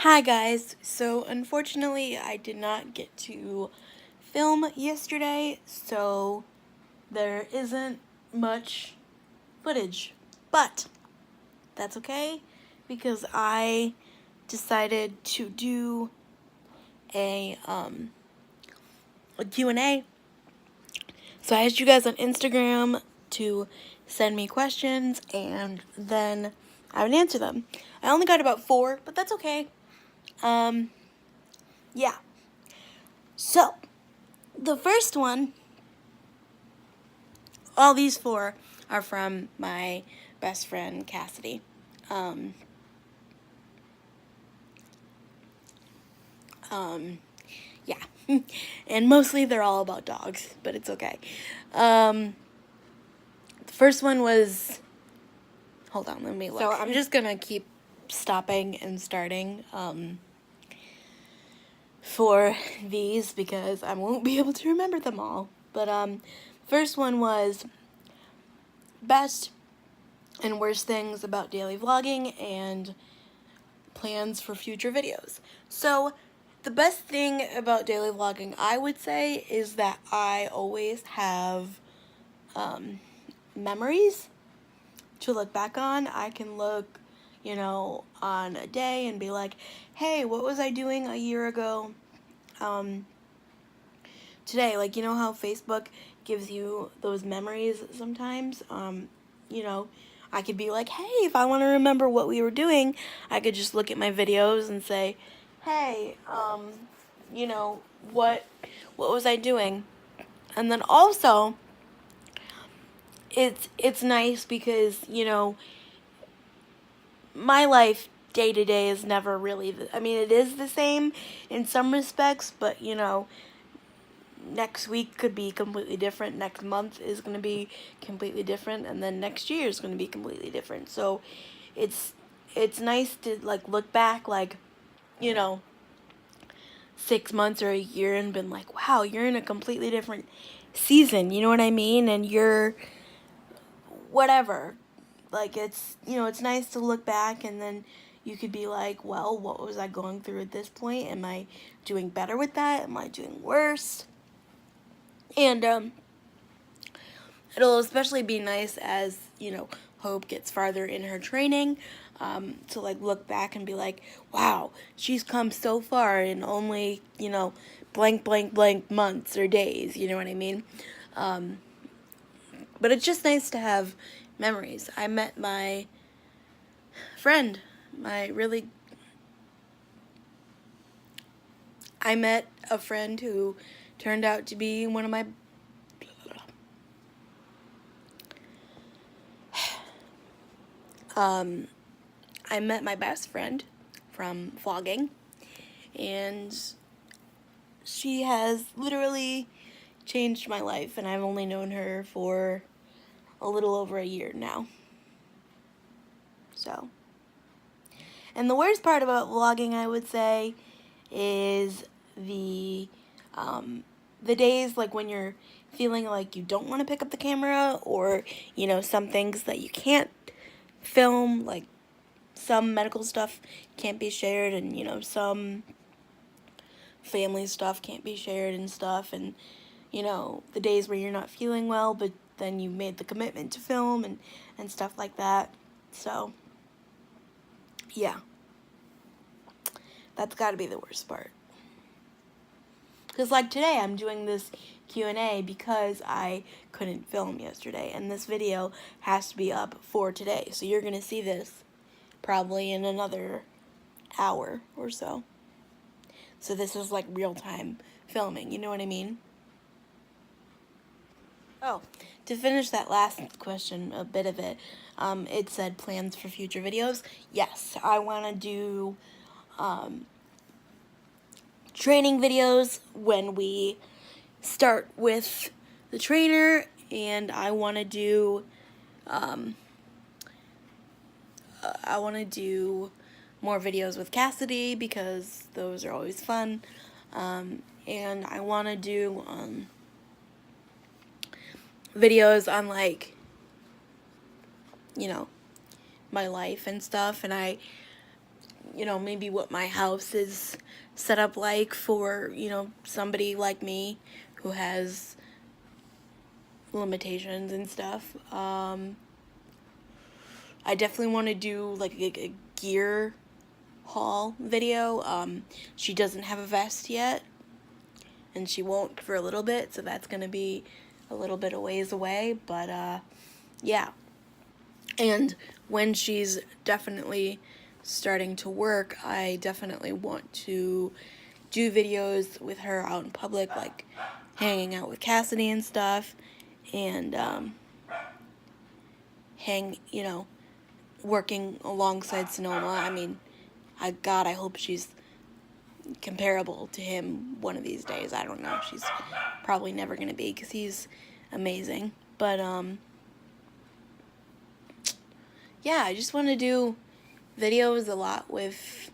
Hi guys, so unfortunately I did not get to film yesterday, so there isn't much footage, but that's okay because I decided to do a Q&A. So I asked you guys on Instagram to send me questions and then I would answer them. I only got about 4, but that's okay. Yeah. So, the first one, all these 4 are from my best friend Cassidy. Yeah. And mostly they're all about dogs, but it's okay. The first one was, hold on, let me look. So I'm just gonna keep stopping and starting for these because I won't be able to remember them all. But first one was best and worst things about daily vlogging and plans for future videos. So the best thing about daily vlogging, I would say, is that I always have memories to look back on. I can look, on a day and be like, hey, what was I doing a year ago today? Like, you know how Facebook gives you those memories sometimes? I could be like, hey, if I want to remember what we were doing, I could just look at my videos and say, hey, what was I doing? And then also, it's nice because, my life day to day is never really, it is the same in some respects, but, next week could be completely different, next month is going to be completely different, and then next year is going to be completely different. So it's nice to like look back like, you know, 6 months or a year and been like, wow, you're in a completely different season, you know what I mean? And you're whatever. Like it's nice to look back and then you could be like, well, what was I going through at this point? Am I doing better with that? Am I doing worse? And it'll especially be nice as, Hope gets farther in her training, to like look back and be like, wow, she's come so far in only, blank, blank, blank months or days, you know what I mean? But it's just nice to have memories. I met my friend, I met a friend who turned out to be one of my I met my best friend from vlogging, and she has literally changed my life, and I've only known her for a little over a year now. So, and the worst part about vlogging, I would say, is the days like when you're feeling like you don't want to pick up the camera, or some things that you can't film, like some medical stuff can't be shared, and some family stuff can't be shared and stuff, and the days where you're not feeling well but then you made the commitment to film and stuff like that. So yeah, that's got to be the worst part. Because like today I'm doing this Q&A because I couldn't film yesterday, and this video has to be up for today, so you're gonna see this probably in another hour or so. So this is like real-time filming, you know what I mean? Oh, to finish that last question, a bit of it, it said plans for future videos. Yes, I want to do training videos when we start with the trainer, and I want to do more videos with Cassidy because those are always fun, and I want to do videos on like my life and stuff, and I maybe what my house is set up like for, somebody like me who has limitations and stuff. I definitely want to do like a gear haul video. She doesn't have a vest yet, and she won't for a little bit, so that's going to be a little bit of ways away, but yeah. And when she's definitely starting to work, I definitely want to do videos with her out in public, like hanging out with Cassidy and stuff, and working alongside Sonoma. I mean, I hope she's comparable to him one of these days. I don't know. She's probably never going to be, because he's amazing. But, yeah, I just want to do videos a lot with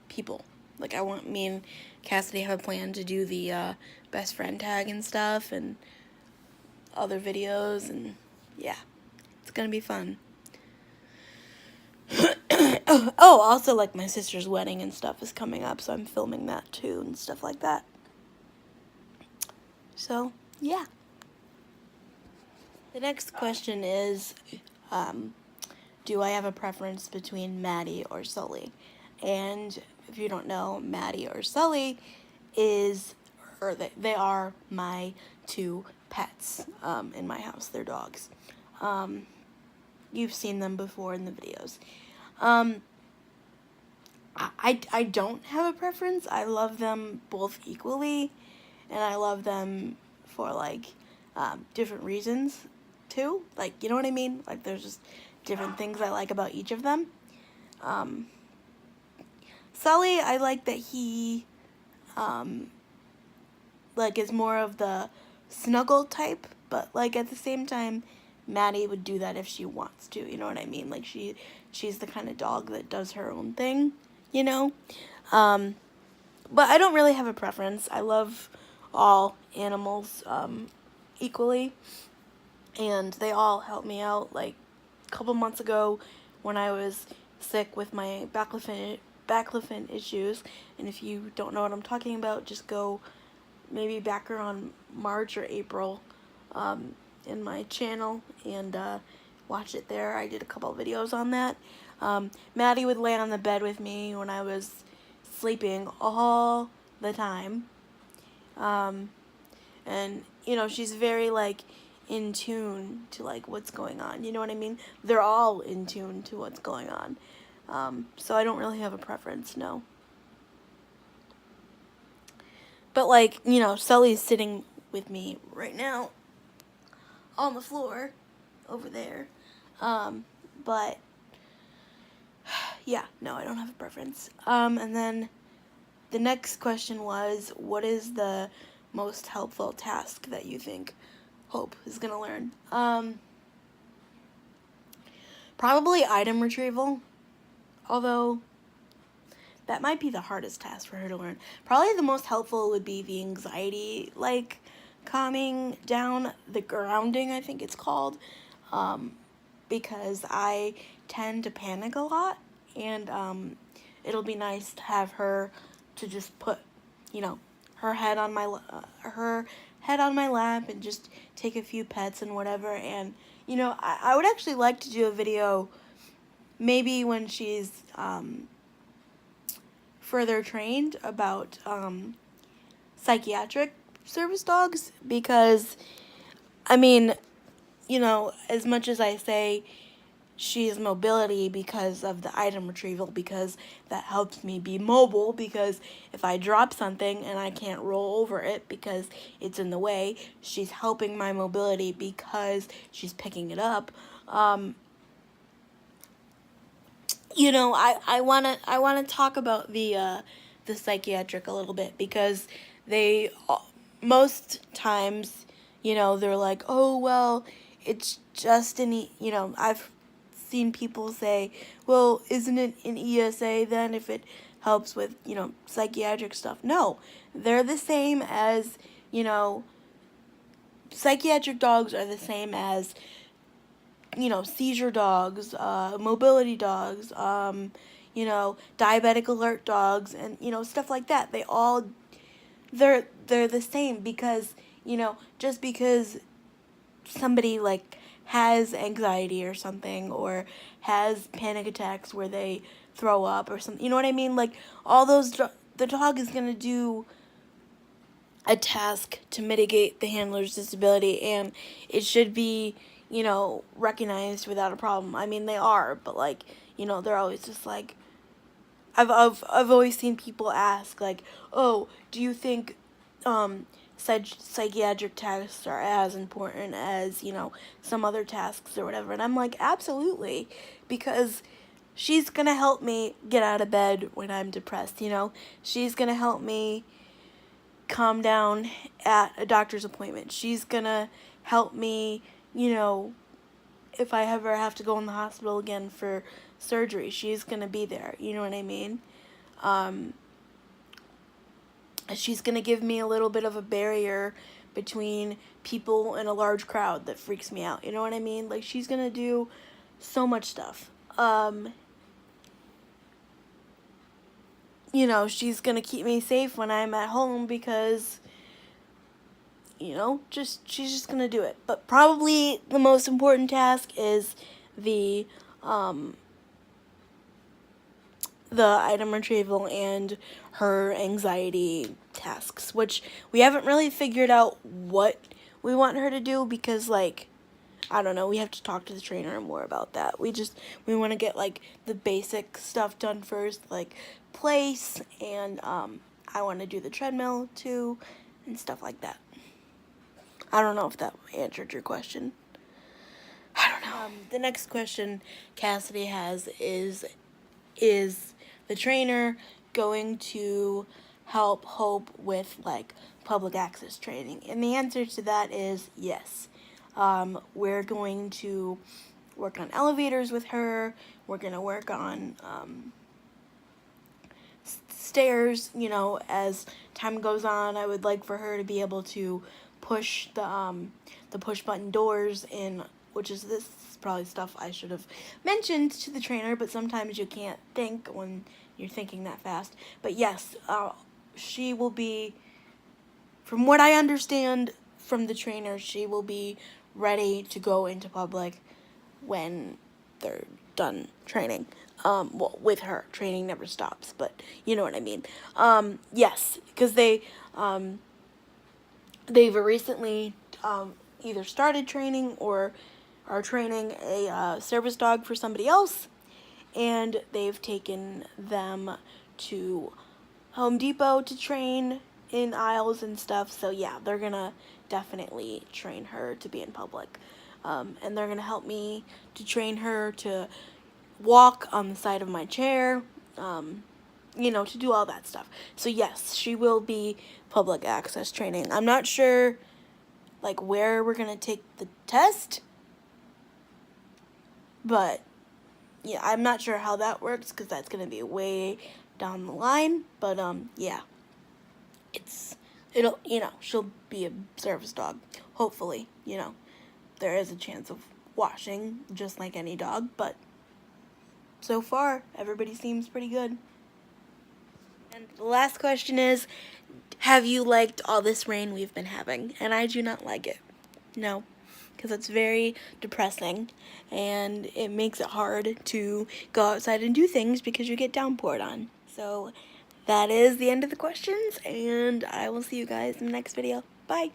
people. Like, I want me and Cassidy have a plan to do the best friend tag and stuff, and other videos, and yeah, it's gonna be fun. Oh, also, like, my sister's wedding and stuff is coming up, so I'm filming that too and stuff like that. So, yeah. The next question is, do I have a preference between Maddie or Sully? And if you don't know, Maddie or Sully they are my two pets in my house. They're dogs. You've seen them before in the videos. I don't have a preference. I love them both equally, and I love them for, like, different reasons, too. Like, you know what I mean? Like, there's just different things I like about each of them. Sully, I like that he, is more of the snuggle type, but, like, at the same time, Maddie would do that if she wants to, you know what I mean? Like, she's the kind of dog that does her own thing, you know? But I don't really have a preference. I love all animals, equally, and they all help me out. Like, a couple months ago, when I was sick with my baclofen issues, and if you don't know what I'm talking about, just go maybe back around March or April, in my channel, and watch it there. I did a couple videos on that. Maddie would lay on the bed with me when I was sleeping all the time. And, she's very, like, in tune to, like, what's going on. You know what I mean? They're all in tune to what's going on. So I don't really have a preference, no. But, like, Sully's sitting with me right now on the floor over there. But, yeah, no, I don't have a preference. And then the next question was, what is the most helpful task that you think Hope is going to learn? Probably item retrieval, although that might be the hardest task for her to learn. Probably the most helpful would be the anxiety, like, calming down, the grounding, I think it's called, because I tend to panic a lot, and it'll be nice to have her to just put, her head on my lap and just take a few pets and whatever. And I would actually like to do a video maybe when she's further trained about psychiatric service dogs, because I mean, as much as I say she has mobility because of the item retrieval, because that helps me be mobile, because if I drop something and I can't roll over it because it's in the way, she's helping my mobility because she's picking it up. I wanna talk about the psychiatric a little bit, because they most times, they're like, oh well, it's just I've seen people say, well, isn't it an ESA then if it helps with, psychiatric stuff? No, they're the same as, psychiatric dogs are the same as, seizure dogs, mobility dogs, diabetic alert dogs, and stuff like that. They're the same, because just because somebody like has anxiety or something, or has panic attacks where they throw up or something, you know what I mean? Like, all those the dog is going to do a task to mitigate the handler's disability, and it should be recognized without a problem. I mean, they are, but like, they're always just like, I've always seen people ask, like, oh, do you think psychiatric tasks are as important as some other tasks or whatever? And I'm like, absolutely, because she's gonna help me get out of bed when I'm depressed. She's gonna help me calm down at a doctor's appointment. She's gonna help me, if I ever have to go in the hospital again for surgery. She's gonna be there. You know what I mean? She's gonna give me a little bit of a barrier between people in a large crowd that freaks me out. You know what I mean? Like, she's gonna do so much stuff. She's gonna keep me safe when I'm at home, because she's just gonna do it. But probably the most important task is the item retrieval and her anxiety tasks, which we haven't really figured out what we want her to do, because, like, I don't know, we have to talk to the trainer more about that. We want to get, like, the basic stuff done first, like place, and I want to do the treadmill too, and stuff like that. I don't know if that answered your question. I don't know. The next question Cassidy has is the trainer going to help Hope with, like, public access training? And the answer to that is yes. We're going to work on elevators with her. We're going to work on stairs, as time goes on. I would like for her to be able to push the push button doors in, which is this is probably stuff I should have mentioned to the trainer, but sometimes you can't think when you're thinking that fast. But yes, she will be, from what I understand from the trainer, she will be ready to go into public when they're done training. Well, with her, training never stops, but you know what I mean. Yes, because they've recently either started training or are training a service dog for somebody else, and they've taken them to Home Depot to train in aisles and stuff. So yeah, they're gonna definitely train her to be in public, and they're gonna help me to train her to walk on the side of my chair, to do all that stuff. So yes, she will be public access training. I'm not sure, like, where we're gonna take the test, but yeah, I'm not sure how that works, because that's gonna be way down the line. But yeah, she'll be a service dog. Hopefully, there is a chance of washing just like any dog, but so far everybody seems pretty good. And the last question is, have you liked all this rain we've been having? And I do not like it. No, because it's very depressing, and it makes it hard to go outside and do things because you get downpoured on. So that is the end of the questions, and I will see you guys in the next video. Bye!